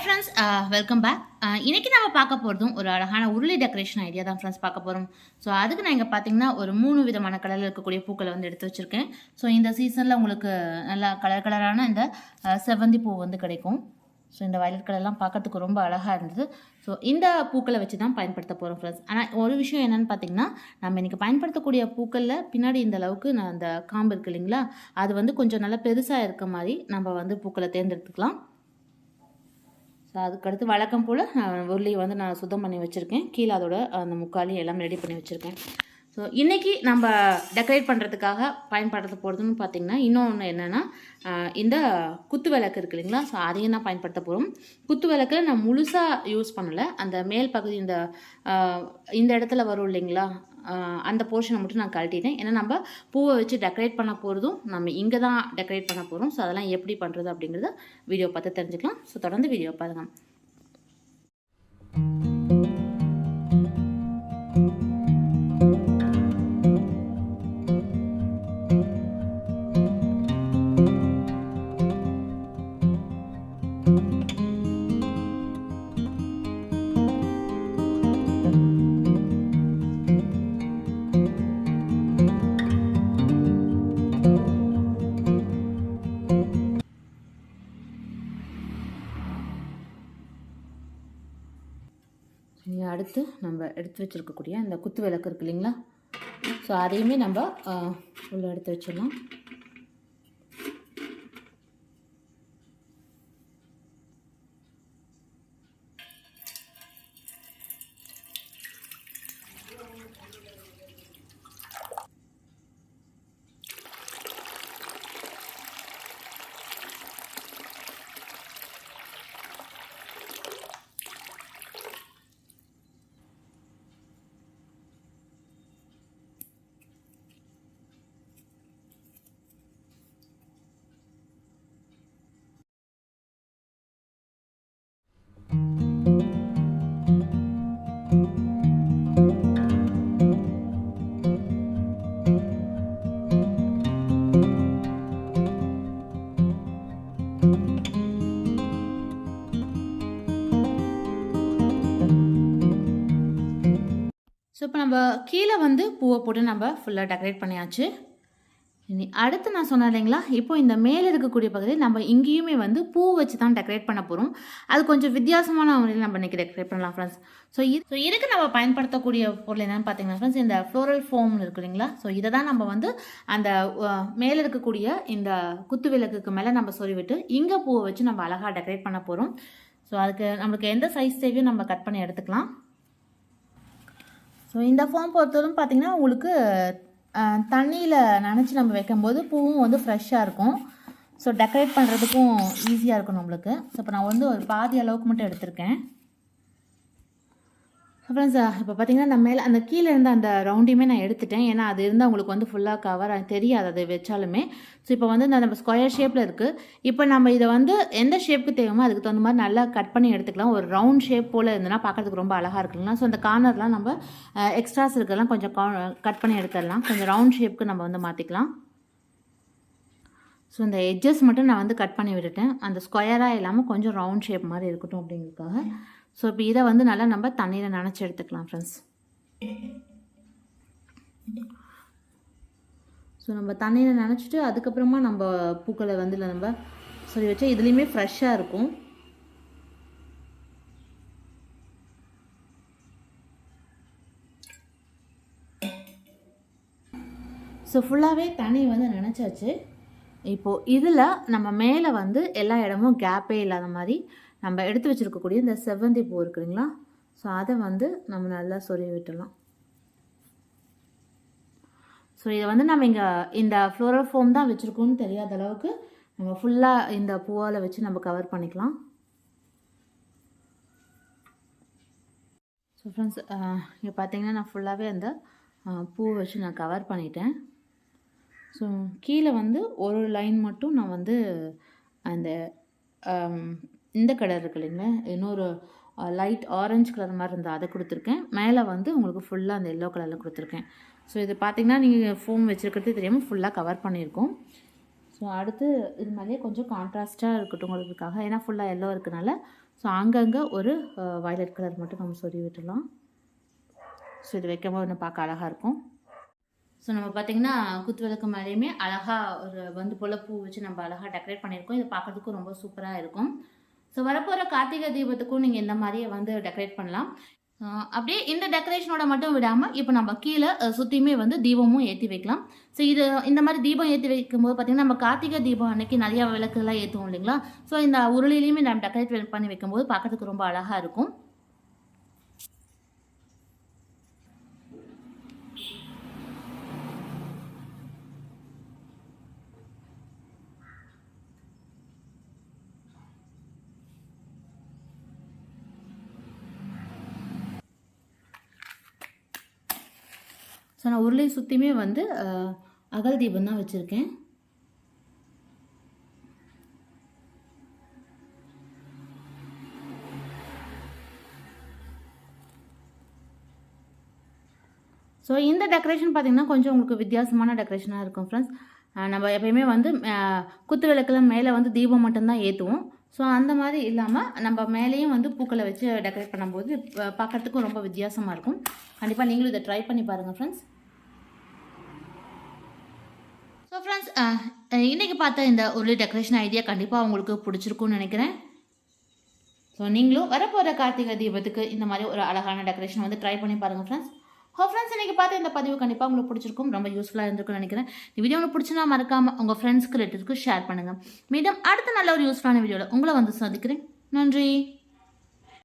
Friends, welcome back. இன்றைக்கி நம்ம பார்க்க போகிறதும் ஒரு அழகான உருளி டெக்கரேஷன் ஐடியா தான் ஃப்ரெண்ட்ஸ் பார்க்க போகிறோம். ஸோ அதுக்கு நான் இங்கே பார்த்தீங்கன்னா ஒரு 3 விதமான கலரில் இருக்கக்கூடிய பூக்களை வந்து எடுத்து வச்சுருக்கேன். ஸோ இந்த சீசனில் உங்களுக்கு நல்லா கலரான இந்த செவ்வந்தி பூ வந்து கிடைக்கும். ஸோ இந்த வயலட் கலர்லாம் பார்க்கறதுக்கு ரொம்ப அழகாக இருந்தது. ஸோ இந்த பூக்களை வச்சு தான் பயன்படுத்த போகிறோம் ஃப்ரெண்ட்ஸ். ஆனால் ஒரு விஷயம் என்னென்னு பார்த்தீங்கன்னா, நம்ம இன்றைக்கி பயன்படுத்தக்கூடிய பூக்களில் பின்னாடி இந்த அளவுக்கு நான் அந்த காம்பு இருக்குது இல்லைங்களா, அது வந்து கொஞ்சம் நல்லா பெருசாக இருக்க மாதிரி நம்ம வந்து பூக்களை தேர்ந்தெடுத்துக்கலாம். ஸோ அதுக்கடுத்து வழக்கம் போல் நான் உருளியை வந்து நான் சுத்தம் பண்ணி வச்சுருக்கேன். கீழே அதோட அந்த முக்காலையும் எல்லாம் ரெடி பண்ணி வச்சுருக்கேன். ஸோ இன்றைக்கி நம்ம டெக்கரேட் பண்ணுறதுக்காக பயன்படுத்த போகிறதுன்னு பார்த்திங்கன்னா, இன்னொன்று என்னென்னா இந்த குத்து விளக்கு இருக்குது இல்லைங்களா, ஸோ அதையும் தான் பயன்படுத்த போகிறோம். குத்து விளக்கில் நான் முழுசாக யூஸ் பண்ணலை. அந்த மேல் பகுதி இந்த இடத்துல வரும் இல்லைங்களா, அந்த போர்ஷனை மட்டும் நான் கழட்டிட்டேன். ஏன்னா நம்ம பூவை வச்சு டெக்கரேட் பண்ண போகிறதும் நம்ம இங்கே தான் டெக்கரேட் பண்ண போகிறோம். ஸோ அதெல்லாம் எப்படி பண்ணுறது அப்படிங்கிறத வீடியோ பார்த்து தெரிஞ்சுக்கலாம். ஸோ தொடர்ந்து வீடியோ பாருங்கள். அடுத்து நம்ம எடுத்து வச்சுருக்கக்கூடிய இந்த குத்து விளக்கு இருக்குது இல்லைங்களா, ஸோ அதையுமே நம்ம உள்ளே எடுத்து வச்சிடலாம். ஸோ இப்போ நம்ம கீழே வந்து பூவை போட்டு நம்ம ஃபுல்லாக டெக்கரேட் பண்ணியாச்சு. இனி அடுத்து நான் சொன்னேன் இல்லைங்களா, இப்போ இந்த மேலே இருக்கக்கூடிய பகுதியில் நம்ம இங்கேயுமே வந்து பூ வச்சு தான் டெக்கரேட் பண்ண போகிறோம். அது கொஞ்சம் வித்தியாசமான முறையில் நம்ம இன்றைக்கி டெக்கரேட் பண்ணலாம் ஃப்ரெண்ட்ஸ். ஸோ இதுக்கு நம்ம பயன்படுத்தக்கூடிய பொருள் என்னென்னு பார்த்தீங்கன்னா ஃப்ரெண்ட்ஸ், இந்த ஃப்ளோரல் ஃபோம்னு இருக்கு இல்லைங்களா, ஸோ இதை தான் நம்ம வந்து அந்த மேலே இருக்கக்கூடிய இந்த குத்து விளக்குக்கு மேலே நம்ம சொருவிட்டு இங்கே பூவை வச்சு நம்ம அழகாக டெக்கரேட் பண்ண போகிறோம். ஸோ அதுக்கு நம்மளுக்கு எந்த சைஸ் தேவையும் நம்ம கட் பண்ணி எடுத்துக்கலாம். ஸோ இந்த ஃபார்ம் பொறுத்தவரைக்கும் பார்த்திங்கன்னா உங்களுக்கு தண்ணியில் நனைச்சி நம்ம வைக்கும்போது பூவும் வந்து ஃப்ரெஷ்ஷாக இருக்கும். ஸோ டெக்கரேட் பண்ணுறதுக்கும் ஈஸியாக இருக்கும் நம்மளுக்கு. ஸோ இப்போ நான் வந்து ஒரு பாதி அளவுக்கு மட்டும் எடுத்திருக்கேன். ஃப்ரெண்ட்ஸ், இப்போ பார்த்தீங்கன்னா நம்ம மேலே அந்த கீழே இருந்த அந்த ரவுண்டையுமே நான் எடுத்துட்டேன். ஏன்னா அது இருந்தால் உங்களுக்கு வந்து ஃபுல்லாக கவர் தெரியாது அது வச்சாலுமே. ஸோ இப்போ வந்து நம்ம ஸ்கொயர் ஷேப்பில் இருக்குது. இப்போ நம்ம இதை வந்து எந்த ஷேப்புக்கு தேவையோ அதுக்கு தகுந்த மாதிரி நல்லா கட் பண்ணி எடுத்துக்கலாம். ஒரு ரவுண்ட் ஷேப் போல் இருந்ததுன்னா பார்க்குறதுக்கு ரொம்ப அழகாக இருக்குங்களா. ஸோ அந்த கார்னர்லாம் நம்ம எக்ஸ்ட்ராஸ் இருக்கலாம் கொஞ்சம் கட் பண்ணி எடுத்துடலாம். கொஞ்சம் ரவுண்ட் ஷேப்புக்கு நம்ம வந்து மாற்றிக்கலாம். ஸோ இந்த எட்ஜஸ் மட்டும் நான் வந்து கட் பண்ணி விட்டுட்டேன். அந்த ஸ்கொயராக இல்லாமல் கொஞ்சம் ரவுண்ட் ஷேப் மாதிரி இருக்கட்டும் அப்படிங்கிறதுக்காக. ஸோ இப்போ இதை வந்து நல்லா நம்ம தண்ணியில் நனைச்சி எடுத்துக்கலாம் ஃப்ரெண்ட்ஸ். ஸோ நம்ம தண்ணியில் நனைச்சிட்டு அதுக்கப்புறமா நம்ம பூக்களை வந்து நம்ம சொல்லி வச்சா இதுலேயுமே ஃப்ரெஷ்ஷாக இருக்கும். ஸோ ஃபுல்லாகவே தண்ணி வந்து நனைச்சாச்சு. இப்போது இதில் நம்ம மேலே வந்து எல்லா இடமும் கேப்பே இல்லாத மாதிரி நம்ம எடுத்து வச்சுருக்கக்கூடிய இந்த செவ்வந்தி பூ இருக்குதுங்களா, ஸோ அதை வந்து நம்ம நல்லா சொருவி விட்டுடலாம். ஸோ இதை வந்து நம்ம இங்கே இந்த ஃப்ளோரல் ஃபோம் தான் வச்சுருக்கோன்னு தெரியாத அளவுக்கு நம்ம ஃபுல்லாக இந்த பூவால் வச்சு நம்ம கவர் பண்ணிக்கலாம். ஸோ ஃப்ரெண்ட்ஸ், இங்கே பார்த்தீங்கன்னா நான் ஃபுல்லாகவே அந்த பூவை வச்சு நான் கவர் பண்ணிட்டேன். ஸோ கீழே வந்து ஒரு லைன் மட்டும் நான் வந்து அந்த இந்த கலர் இருக்கு இல்லைங்களா, இன்னொரு லைட் ஆரஞ்சு கலர் மாதிரி இருந்தால் அதை கொடுத்துருக்கேன். மேலே வந்து உங்களுக்கு ஃபுல்லாக அந்த எல்லோ கலரில் கொடுத்துருக்கேன். ஸோ இது பார்த்திங்கன்னா நீங்கள் ஃபோம் வச்சுருக்கிறது தெரியாமல் ஃபுல்லாக கவர் பண்ணியிருக்கோம். ஸோ அடுத்து இது மாதிரியே கொஞ்சம் கான்ட்ராஸ்ட்டாக இருக்கட்டும்ங்கிறதுக்காக, ஏன்னா ஃபுல்லாக எல்லோ இருக்கனால ஸோ அங்கங்கே ஒரு வயலட் கலர் மட்டும் நம்ம சொருவி விட்டுடலாம். ஸோ இது வைக்கும்போது இன்னும் பார்க்க அழகாக இருக்கும். ஸோ நம்ம பார்த்திங்கன்னா குத்துவிளக்கு மேலேயுமே அழகாக ஒரு வந்து போல் பூ வச்சு நம்ம அழகாக டெக்கரேட் பண்ணியிருக்கோம். இது பார்க்குறதுக்கும் ரொம்ப சூப்பராக இருக்கும். ஸோ வரப்போகிற கார்த்திகை தீபத்துக்கும் நீங்கள் இந்த மாதிரியே வந்து டெக்கரேட் பண்ணலாம். அப்படியே இந்த டெக்கரேஷனோட மட்டும் விடாமல் இப்போ நம்ம கீழே சுற்றியுமே வந்து தீபமும் ஏற்றி வைக்கலாம். ஸோ இது இந்த மாதிரி தீபம் ஏற்றி வைக்கும்போது பார்த்திங்கன்னா நம்ம கார்த்திகை தீபம் அன்றைக்கி நிறையா விளக்குலாம் ஏற்றுவோம் இல்லைங்களா? ஸோ இந்த உருளிலையுமே நம்ம டெக்கரேட் பண்ணி வைக்கும்போது பார்க்குறதுக்கு ரொம்ப அழகாக இருக்கும். ஸோ நான் உருளை சுற்றியுமே வந்து அகல் தீபம் தான் வச்சுருக்கேன். ஸோ இந்த டெக்கரேஷன் பார்த்திங்கன்னா கொஞ்சம் உங்களுக்கு வித்தியாசமான டெக்கரேஷனாக இருக்கும் ஃப்ரெண்ட்ஸ். நம்ம எப்பயுமே வந்து குத்து விளக்கில் மேலே வந்து தீபம் மட்டும்தான் ஏற்றுவோம். ஸோ அந்த மாதிரி இல்லாமல் நம்ம மேலேயும் வந்து பூக்களை வச்சு டெக்கரேட் பண்ணும்போது பார்க்குறதுக்கும் ரொம்ப வித்தியாசமாக இருக்கும். கண்டிப்பாக நீங்களும் இதை ட்ரை பண்ணி பாருங்கள் ஃப்ரெண்ட்ஸ். ஸோ ஃப்ரெண்ட்ஸ், இன்றைக்கி பார்த்த இந்த உருளி டெக்கரேஷன் ஐடியா கண்டிப்பாக உங்களுக்கு பிடிச்சிருக்கும்னு நினைக்கிறேன். ஸோ நீங்களும் வரப்போகிற கார்த்திகை தீபத்துக்கு இந்த மாதிரி ஒரு அழகான டெக்கரேஷன் வந்து ட்ரை பண்ணி பாருங்கள் ஃப்ரெண்ட்ஸ். ஃப்ரெண்ட்ஸ், இன்றைக்கி பார்த்து இந்த பதிவு கண்டிப்பாக உங்களுக்கு பிடிச்சிருக்கும், ரொம்ப யூஸ்ஃபுல்லாக இருந்திருக்கும்னு நினைக்கிறேன். இந்த வீடியோ உங்களுக்கு பிடிச்சினா மறக்காமல் உங்கள் ஃப்ரெண்ட்ஸ்க்கு ரிலேட்டிவ்ஸ்க்கு ஷேர் பண்ணுங்கள். மீண்டும் அடுத்த நல்ல ஒரு யூஸ்ஃபுல்லான வீடியோவில் உங்களை வந்து சந்திக்கிறேன். நன்றி.